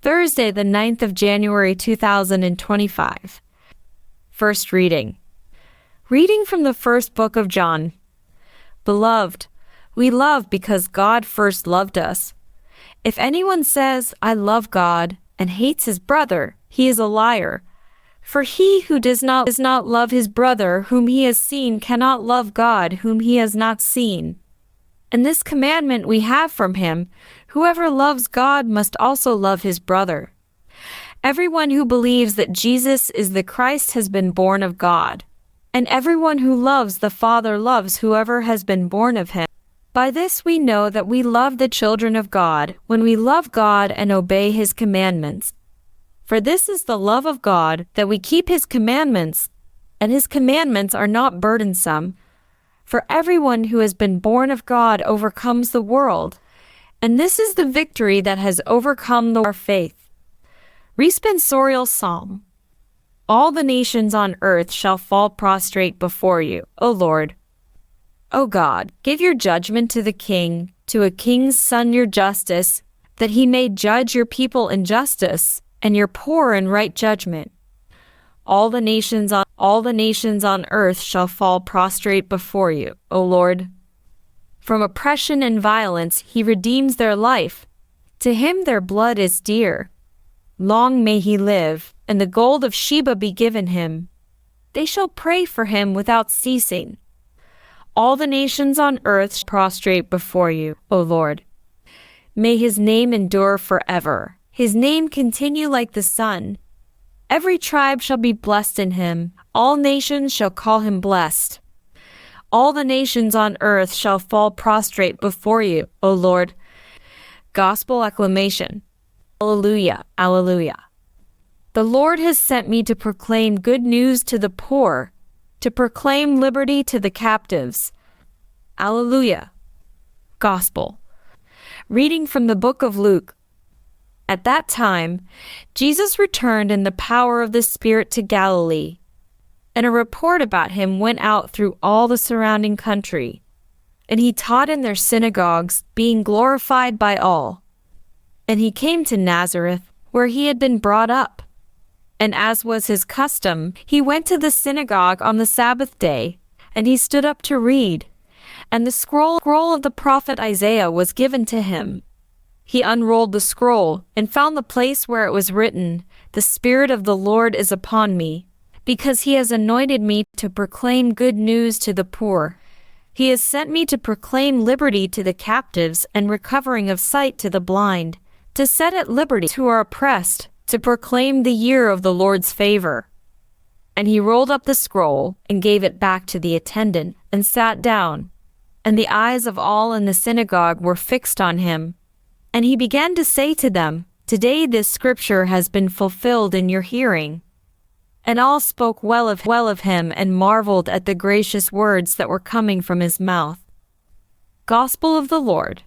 Thursday, the 9th of January 2025. First reading. Reading from the first book of John. Beloved, we love because God first loved us. If anyone says, I love God, and hates his brother, he is a liar. For he who does not love his brother whom he has seen cannot love God whom he has not seen. And this commandment we have from him, whoever loves God must also love his brother. Everyone who believes that Jesus is the Christ has been born of God, and everyone who loves the Father loves whoever has been born of him. By this we know that we love the children of God, when we love God and obey his commandments. For this is the love of God, that we keep his commandments, and his commandments are not burdensome. For everyone who has been born of God overcomes the world, and this is the victory that has overcome our faith. Responsorial Psalm. All the nations on earth shall fall prostrate before you, O Lord. O God, give your judgment to the king, to a king's son your justice, that he may judge your people in justice, and your poor in right judgment. All the nations on earth shall fall prostrate before you, O Lord. From oppression and violence he redeems their life. To him their blood is dear. Long may he live, and the gold of Sheba be given him. They shall pray for him without ceasing. All the nations on earth prostrate before you, O Lord. May his name endure forever. His name continue like the sun. Every tribe shall be blessed in him. All nations shall call him blessed. All the nations on earth shall fall prostrate before you, O Lord. Gospel acclamation. Alleluia, alleluia. The Lord has sent me to proclaim good news to the poor, to proclaim liberty to the captives. Alleluia. Gospel. Reading from the book of Luke. At that time, Jesus returned in the power of the Spirit to Galilee, and a report about him went out through all the surrounding country. And he taught in their synagogues, being glorified by all. And he came to Nazareth, where he had been brought up. And as was his custom, he went to the synagogue on the Sabbath day, and he stood up to read. And the scroll of the prophet Isaiah was given to him. He unrolled the scroll, and found the place where it was written, The Spirit of the Lord is upon me, because he has anointed me to proclaim good news to the poor. He has sent me to proclaim liberty to the captives and recovering of sight to the blind, to set at liberty who are oppressed, to proclaim the year of the Lord's favor. And he rolled up the scroll and gave it back to the attendant and sat down. And the eyes of all in the synagogue were fixed on him. And he began to say to them, Today this scripture has been fulfilled in your hearing. And all spoke well of him and marveled at the gracious words that were coming from his mouth. Gospel of the Lord.